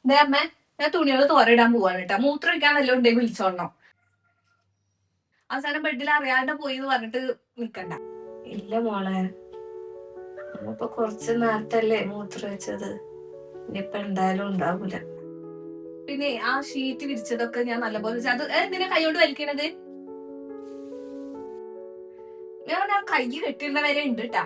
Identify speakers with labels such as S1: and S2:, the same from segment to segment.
S1: ദേ അമ്മ, ഞാൻ തുണികൾ തോരയിടാൻ പോവാണ് കേട്ടാ. മൂത്രമൊഴിക്കാൻ വല്ലതും ഉണ്ടെങ്കിൽ വിളിച്ചോളണം. അവസാനം ബെഡിൽ അറിയാണ്ട് പോയി എന്ന് പറഞ്ഞിട്ട് നിക്കണ്ട. ഇല്ല മോളെ, ഇപ്പൊ കുറച്ച് നേരത്തല്ലേ മൂത്രമൊഴിച്ചത്, ഇനിയിപ്പൊ എന്തായാലും ഉണ്ടാവൂല. പിന്നെ ആ ഷീറ്റ് വിരിച്ചതൊക്കെ ഞാൻ നല്ലപോലെ അത് എന്തിനാ കൈകൊണ്ട് വലിക്കണത്? ഞാൻ ആ കൈ കെട്ടിയിരുന്ന വരെ ഉണ്ട് കേട്ടാ.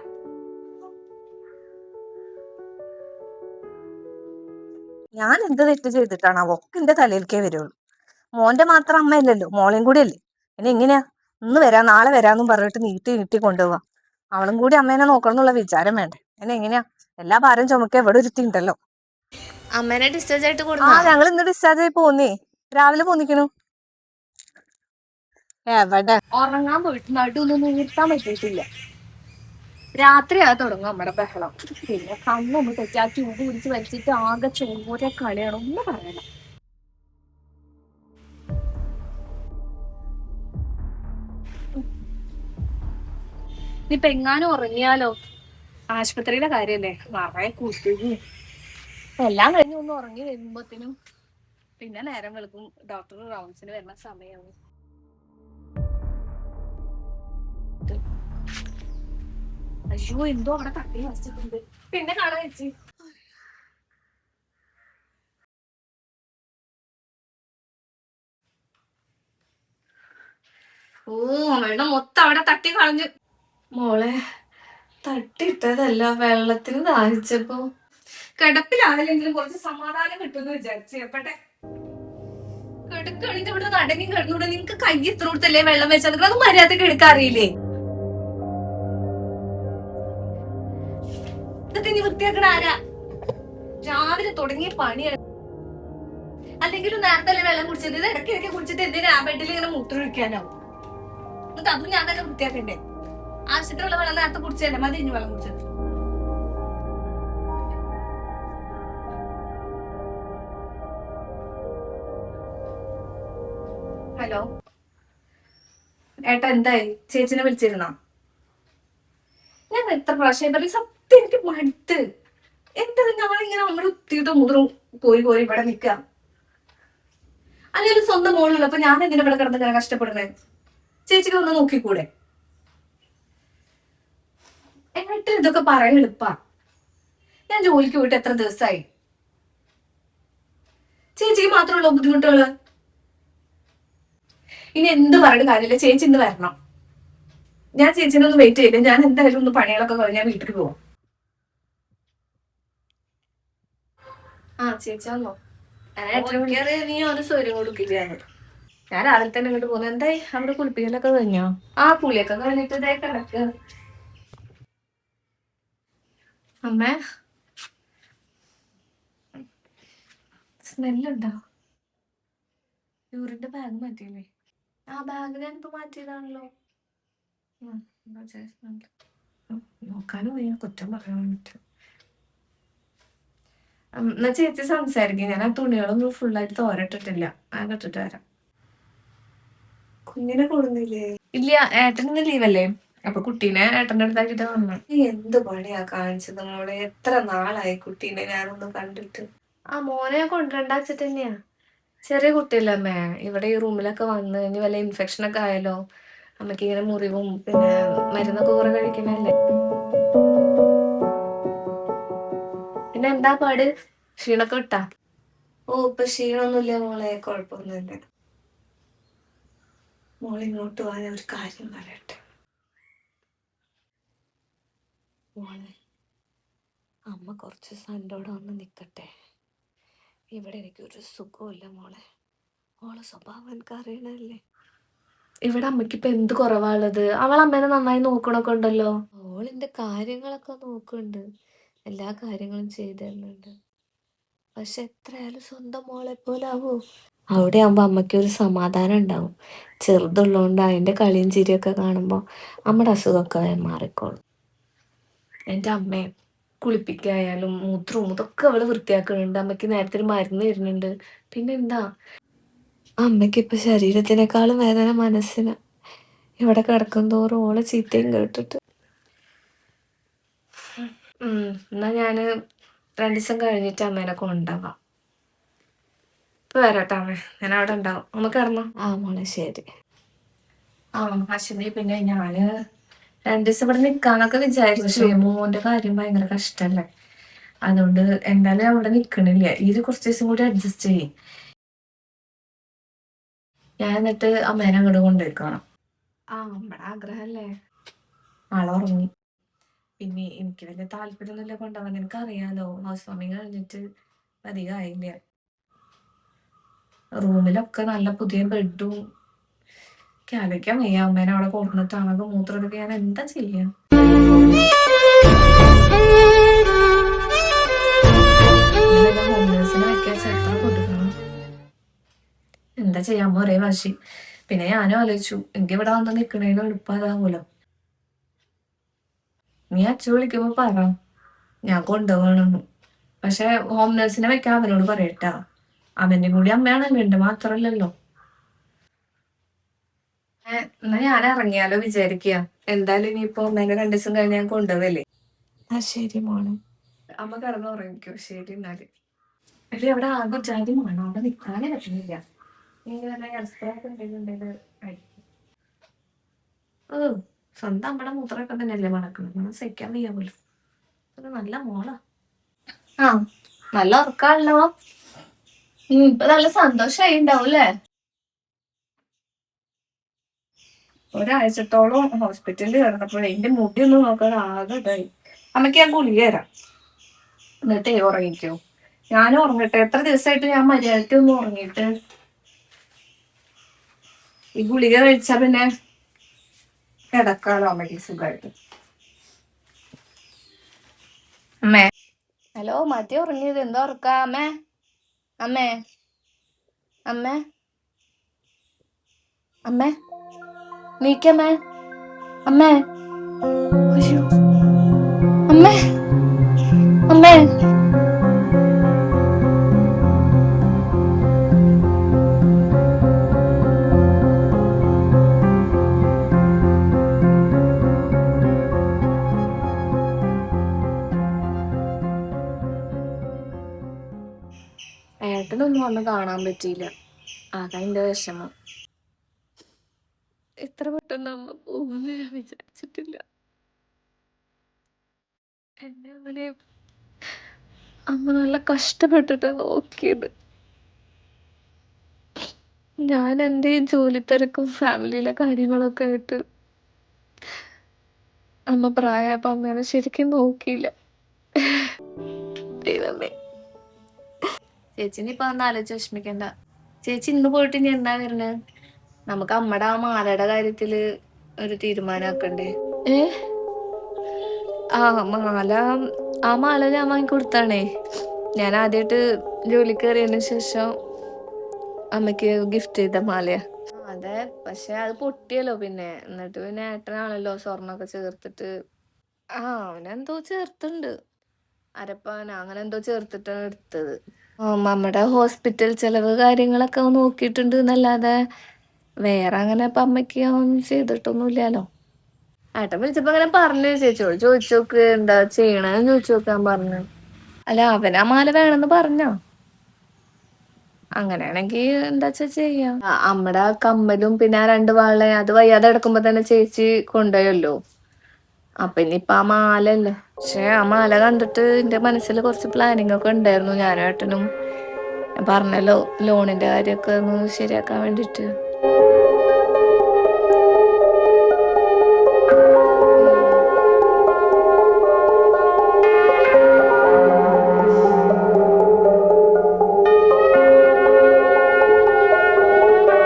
S1: ഞാൻ എന്ത് തെറ്റ് ചെയ്തിട്ടാണ് ഒക്കെ എന്റെ തലയിലേക്കേ വരുള്ളൂ. മോന്റെ മാത്രം അമ്മയല്ലല്ലോ, മോളെയും കൂടി അല്ലേ. പിന്നെ എങ്ങനെയാ ഇന്ന് വരാം നാളെ വരാന്നും പറഞ്ഞിട്ട് നീട്ടി നീട്ടി കൊണ്ടുപോവാ. അവളും കൂടി അമ്മേനെ നോക്കണം എന്നുള്ള വിചാരം വേണ്ടേ? പിന്നെ എങ്ങനെയാ എല്ലാ ഭാരം ചുമക്ക എവിടെ ഒരുത്തി ഉണ്ടല്ലോ.
S2: അമ്മേനെ ഡിസ്ചാർജ് ആയിട്ട്
S1: ആ ഞങ്ങൾ ഇന്ന് ഡിസ്ചാർജ് ആയി പോന്നേ, രാവിലെ പോന്നിക്കണു. എവിടെ ഉറങ്ങാൻ പോയിട്ട് നടുവൊന്നും നിർത്താൻ പറ്റിയിട്ടില്ല. രാത്രിയാ തുടങ്ങും നമ്മുടെ ബഹളം. പിന്നെ കണ്ണൊന്ന് തെറ്റാ ട്യൂബ് പിടിച്ച് വലിച്ചിട്ട് ആകെ ചോര കളിയാണ്, ഒന്നും പറയണം. ഇനിയിപ്പൊ എങ്ങാനും ഉറങ്ങിയാലോ? ആശുപത്രിയുടെ കാര്യല്ലേ, നിറയെ കൂട്ടുകയും എല്ലാം കഴിഞ്ഞ് ഒന്ന് ഉറങ്ങി വരുമ്പോത്തിനും പിന്നെ നേരം വെളുക്കും. ഡോക്ടർ റൗണ്ട്സിന് വരുന്ന സമയമാവും. അയ്യോ എന്തോ അവിടെ തട്ടി വച്ചിട്ടുണ്ട്. പിന്നെ കാണാൻ വെച്ച്. ഓ വെള്ളം മൊത്തം അവിടെ തട്ടി കളഞ്ഞ്. മോളെ, തട്ടിയിട്ടതല്ല, വെള്ളത്തിന് ദാഹിച്ചപ്പോ. കിടപ്പിലാവില്ലെങ്കിലും കുറച്ച് സമാധാനം കിട്ടുമെന്ന് വിചാരിച്ചു. എപ്പട്ടെ കിടക്കണിന്റെ ഇവിടെ നടങ്ങി കിടന്നൂടെ? നിങ്ങക്ക് കൈ എത്ര കൊടുത്തല്ലേ വെള്ളം വെച്ചാൽ അത് മര്യാദക്ക് എടുക്കാൻ അറിയില്ലേ? ഇതൊക്കെ ഇനി വൃത്തിയാക്കണ ആരാ? രാവിലെ തുടങ്ങിയ പണിയാണ്. അല്ലെങ്കിലും നേരത്തെ അല്ലേ വെള്ളം കുടിച്ചത്? ഇത് ഇടയ്ക്കിടയ്ക്ക് കുടിച്ചിട്ട് എന്തിനാ ആ ബെഡിൽ ഇങ്ങനെ മൂത്രമൊഴിക്കാനാവും? എന്നിട്ട് അതും ഞാൻ തന്നെ വൃത്തിയാക്കണ്ടേ? ആവശ്യത്തിനുള്ള വെള്ളം നേരത്തെ കുടിച്ചല്ലേ മതി. ഇനി വെള്ളം കുടിച്ചത് ഹലോ ഏട്ടാ, എന്തായി? ചേച്ചിനെ വിളിച്ചിരുന്നോ? ഞാൻ എത്ര പ്രാവശ്യം പറയും, സത്യം എനിക്ക് മടുത്ത്. എന്തത് ഞാനിങ്ങനെ നമ്മൾ ഉത്തിയിട്ട് മുതിറും പോയി പോയി ഇവിടെ നിൽക്കാം. അല്ലെങ്കിൽ സ്വന്തം മോളുള്ളപ്പോ ഞാൻ എന്തിനാ ഇവിടെ കിടന്ന് ഇങ്ങനെ കഷ്ടപ്പെടുന്നത്? ചേച്ചിക്ക് ഒന്ന് നോക്കിക്കൂടെ? എന്നിട്ട് ഇതൊക്കെ പറയാൻ എളുപ്പാ. ഞാൻ ജോലിക്ക് പോയിട്ട് എത്ര ദിവസമായി? ചേച്ചിക്ക് മാത്രമുള്ള ബുദ്ധിമുട്ടുകള്. ഇനി എന്ത് പറഞ്ഞിട്ട് കാര്യമില്ല, ചേച്ചി ഇന്ന് വരണം. ഞാൻ ചേച്ചിനെ ഒന്ന് വെയിറ്റ് ചെയ്യില്ല. ഞാൻ എന്തായാലും ഒന്ന് പണികളൊക്കെ കഴിഞ്ഞാൽ വീട്ടിൽ പോവാം. ആ ചേച്ചി വന്നോ? നീ ഒരു സ്വരം കൊടുക്കില്ലാന്ന്. ഞാൻ രാവിലെ തന്നെ ഇങ്ങോട്ട് പോകുന്നു. എന്തായി അവിടെ കുളിപ്പിക്കലൊക്കെ കഴിഞ്ഞോ? ആ കുളിയൊക്കെ കഴിഞ്ഞിട്ട് ഇതേ കിടക്കുക. അമ്മേ, സ്മെല്ലുണ്ടോ? യൂറിന്റെ ബാഗ് മാറ്റിയില്ലേ? ആ ബാഗ് ഞാനിപ്പോ മാറ്റിയതാണല്ലോ. നോക്കാനും വയ്യ, കുറ്റം പറയാൻ വേണ്ടിട്ട്. എന്നാ ചേച്ചി സംസാരിക്കും. ഞാൻ ആ തുണികളൊന്നും ഫുള്ളായിട്ട് തോരട്ടിട്ടില്ല, ആകെ ഇട്ടിട്ട് വരാം. കുഞ്ഞിനെ കൊടുന്നില്ലേ? ഇല്ല, ഏട്ടന് ലീവല്ലേ, അപ്പൊ കുട്ടീനെ ഏട്ടന്റെ അടുത്താക്കിട്ട് വന്നു. നീ എന്ത് പണിയാ കാണിച്ചത് മോളെ? എത്ര നാളായി കുട്ടീനെ ഞാനൊന്ന് കണ്ടിട്ട്. ആ മോനെ ഞാൻ കൊണ്ടുവരണ്ട വെച്ചിട്ട് തന്നെയാ. ചെറിയ കുട്ടിയല്ലേ അമ്മേ, ഇവിടെ ഈ റൂമിലൊക്കെ വന്ന് ഇനി വല്ല ഇൻഫെക്ഷൻ ഒക്കെ ആയാലോ? അമ്മക്ക് ഇങ്ങനെ മുറിവും പിന്നെ മരുന്നൊക്കെ കുറെ കഴിക്കണല്ലേ. പിന്നെ എന്താ പാട്? ക്ഷീണൊക്കെ വിട്ടാ? ഓ ഇപ്പൊ ക്ഷീണൊന്നുമില്ല മോളെ, കുഴപ്പമൊന്നുമില്ല. മോളെ ഇങ്ങോട്ട് വാ, ഞാൻ ഒരു കാര്യം പറയട്ടെ. മോളെ, അമ്മ കുറച്ച് സണ്ടോടെ വന്ന് നിക്കട്ടെ. ഇവിടെ എനിക്കൊരു സുഖമില്ല മോളെ. മോളെ സ്വഭാവം എനിക്ക് അറിയണല്ലേ. ഇവിടെ അമ്മയ്ക്ക് ഇപ്പൊ എന്ത് കുറവാണുള്ളത്? അവൾ അമ്മേനെ നന്നായി നോക്കണൊക്കെ ഉണ്ടല്ലോ. ഓളിന്റെ കാര്യങ്ങളൊക്കെ നോക്കുന്നുണ്ട്, എല്ലാ കാര്യങ്ങളും ചെയ്തു തരുന്നുണ്ട്. പക്ഷെ എത്രയായാലും സ്വന്തം മോളെ പോലെ ആവോ? അവിടെ ആവുമ്പോ അമ്മയ്ക്ക് ഒരു സമാധാനം ഉണ്ടാവും. ചെറുതുള്ളതുകൊണ്ട് അതിന്റെ കളിയും ചിരിയൊക്കെ കാണുമ്പോൾ നമ്മുടെ അസുഖമൊക്കെ മാറിക്കോളും. എൻ്റെ അമ്മയെ കുളിപ്പിക്കായാലും മൂത്രവും ഇതൊക്കെ അവള് വൃത്തിയാക്കുന്നുണ്ട്. അമ്മയ്ക്ക് നേരത്തെ ഒരു മരുന്ന് തരുന്നുണ്ട്. പിന്നെന്താ, അമ്മയ്ക്ക് ഇപ്പൊ ശരീരത്തിനേക്കാളും വേദന മനസ്സിന്. ഇവിടെ കിടക്കും തോറും ഓളെ ചീത്തയും കേട്ടിട്ട്. എന്നാ ഞാന് 2 ദിവസം കഴിഞ്ഞിട്ട് അമ്മേനെ കൊണ്ടുപോവാം.
S2: ഇപ്പൊ വരാട്ടാമേ, ഞാൻ അവിടെ ഉണ്ടാവും. നമുക്ക് കിടന്നു.
S1: ആ മോളെ ശരി.
S2: ആ അശ്വിനി, പിന്നെ ഞാന് 2 ദിവസം ഇവിടെ നിക്കാന്നൊക്കെ വിചാരിച്ചു. മോന്റെ കാര്യം ഭയങ്കര കഷ്ടല്ലേ, അതുകൊണ്ട് എന്തായാലും അവിടെ നിക്കണില്ല. ഇത് കുറച്ച് ദിവസം കൂടി അഡ്ജസ്റ്റ് ചെയ്യും. ഞാൻ എന്നിട്ട് അമ്മേനെ അങ്ങോട്ട് കൊണ്ടുപോയിക്കണം.
S1: ആ നമ്മുടെ ആഗ്രഹല്ലേ.
S2: ആളുറങ്ങി. പിന്നെ എനിക്ക് വലിയ താല്പര്യമൊന്നുമില്ല കൊണ്ടുപോകാൻ. നിനക്ക് അറിയാലോ, ഹൗസ് വാമിങ് കഴിഞ്ഞിട്ട് അധികം ആയില്ല. റൂമിലൊക്കെ നല്ല പുതിയ ബെഡും ആലോചിക്കാൻ വയ്യ. അമ്മേനെ അവിടെ കൊണ്ടുവന്നിട്ടാണെങ്കിൽ മൂത്രമൊക്കെ ഞാൻ എന്താ ചെയ്യാ? ഹോം നേഴ്സിനെ വെക്കാച്ച എത്ര കൊടുക്കണം? എന്താ ചെയ്യാമോ ഒരേ വാശി. പിന്നെ ഞാനും ആലോചിച്ചു, എനിക്ക് ഇവിടെ വന്ന് നിക്കണേലും എളുപ്പമാതാവൂലോ. നീ അച്ഛൻ വിളിക്കുമ്പോ പറ ഞാൻ കൊണ്ടുപോകണമെന്ന്. പക്ഷെ ഹോം നേഴ്സിനെ വെക്കാൻ അവനോട് പറയട്ടാ. അവന്റെ കൂടി അമ്മയാണല്ലോ, എന്റെ മാത്രല്ലല്ലോ. എന്നാ ഞാൻ ഇറങ്ങിയാലോ വിചാരിക്കുക. എന്തായാലും ഇനിയിപ്പോ അമ്മേനെ 2 ദിവസം കഴിഞ്ഞ് ഞാൻ കൊണ്ടുപോവല്ലേ.
S1: ആ ശരി മോളെ.
S2: അമ്മ കിടന്ന് ഉറങ്ങിക്കോ. ശരി എന്നാല്. എടി അവിടെ ആകെ ജാതി മണം, അവിടെ നിൽക്കാനേ പറ്റുന്നില്ല. സ്വന്തം അമ്മടെ മൂത്രമൊക്കെ തന്നെയല്ലേ മണക്കണം. നമ്മൾ സഹിക്കാൻ വയ്യ പോലും. ഒരു നല്ല മോളാ. ആ നല്ല ഉറക്കാണല്ലോ. ഇപ്പൊ നല്ല സന്തോഷായി ഉണ്ടാവും അല്ലേ? ഒരാഴ്ചത്തോളം ഹോസ്പിറ്റലിൽ കിടന്നപ്പോഴേ എന്റെ മുടി ഒന്നും നോക്കാൻ ആകെ ഇതായി. അമ്മയ്ക്ക് ഞാൻ ഗുളിക തരാം, എന്നിട്ടേ ഉറങ്ങിക്കോ. ഞാനും ഉറങ്ങട്ടെ. എത്ര ദിവസമായിട്ട് ഞാൻ മര്യാദയ്ക്ക് ഒന്നും ഉറങ്ങിയിട്ട്. ഈ ഗുളിക കഴിച്ചാ പിന്നെ കിടക്കാലോ അമ്മയ്ക്ക് സുഖമായിട്ട്. അമ്മേ, ഹലോ, മതി ഉറങ്ങിയത്. എന്താ ഉറക്കാ അമ്മേ? അമ്മേ, അമ്മേ, അമ്മേ, നീക്കമ്മേ, അമ്മേ, അയ്യോ, അമ്മേ, അമ്മേ. ഏട്ടനൊന്നും വന്ന് കാണാൻ പറ്റിയില്ല. അതാ എന്റെ വിഷമം.
S1: ഇത്ര പെട്ടെന്ന് അമ്മ പോകുമെന്ന് ഞാൻ വിചാരിച്ചിട്ടില്ല. എന്നെ അവനെ അമ്മ നല്ല കഷ്ടപ്പെട്ടിട്ട് നോക്കിയത്. ഞാൻ എൻ്റെ ഈ ജോലി തിരക്കും ഫാമിലിയിലെ കാര്യങ്ങളൊക്കെ ആയിട്ട് അമ്മ പ്രായമായപ്പോ അമ്മേനെ ശരിക്കും നോക്കിയില്ല. ദൈവമേ.
S2: ചേച്ചിനി ഇപ്പൊ ഒന്ന് ആലോചിച്ച് വിഷമിക്കണ്ട. ചേച്ചി ഇന്ന് പോയിട്ട് ഇനി എന്നാ വരണേ? നമുക്ക് അമ്മടെ ആ മാലയുടെ കാര്യത്തില് ഒരു തീരുമാനമാക്കണ്ടേ?
S1: ഏ ആ മാല ആ മാല ഞാൻ വാങ്ങിക്കൊടുത്താണേ. ഞാൻ ആദ്യമായിട്ട് ജോലി കയറിയതിന് ശേഷം അമ്മയ്ക്ക് ഗിഫ്റ്റ് ചെയ്ത മാലയാ.
S2: അതെ, പക്ഷെ അത് പൊട്ടിയല്ലോ. പിന്നെ എന്നിട്ട് പിന്നെ ഏട്ടനാണല്ലോ സ്വർണ്ണൊക്കെ ചേർത്തിട്ട്.
S1: ആ അവനെന്തോ ചേർത്തുണ്ട്.
S2: അരപ്പവന അങ്ങനെ എന്തോ ചേർത്തിട്ടാണ് എടുത്തത്.
S1: നമ്മുടെ ഹോസ്പിറ്റൽ ചെലവ് കാര്യങ്ങളൊക്കെ നോക്കിയിട്ടുണ്ട് എന്നല്ലാതെ വേറെ അങ്ങനെ ഇപ്പൊ അമ്മയ്ക്ക് ഒന്നും ചെയ്തിട്ടൊന്നുമില്ലല്ലോ.
S2: ഏട്ടൻ വിളിച്ചപ്പോ അങ്ങനെ പറഞ്ഞു. ചേച്ചിയോട് ചോദിച്ചു നോക്ക് എന്താ ചെയ്യണെന്ന് ചോദിച്ചു നോക്കാൻ പറഞ്ഞു.
S1: അല്ല അവനാ മാല വേണമെന്ന് പറഞ്ഞോ? അങ്ങനെയാണെങ്കി എന്താച്ചാ ചെയ്യാം.
S2: അമ്മടെ ആ കമ്മലും പിന്നെ ആ 2 വള അത് വയ്യാതെ കിടക്കുമ്പോ തന്നെ ചേച്ചി കൊണ്ടുപോയല്ലോ. അപ്പൊ ഇനിയിപ്പൊ ആ മാലല്ലേ.
S1: പക്ഷെ ആ മാല കണ്ടിട്ട് എന്റെ മനസ്സിൽ കുറച്ച് പ്ലാനിങ് ഒക്കെ ഉണ്ടായിരുന്നു. ഞാനും ഏട്ടനും ഞാൻ പറഞ്ഞല്ലോ ലോണിന്റെ കാര്യമൊക്കെ ഒന്ന് ശരിയാക്കാൻ വേണ്ടിട്ട്.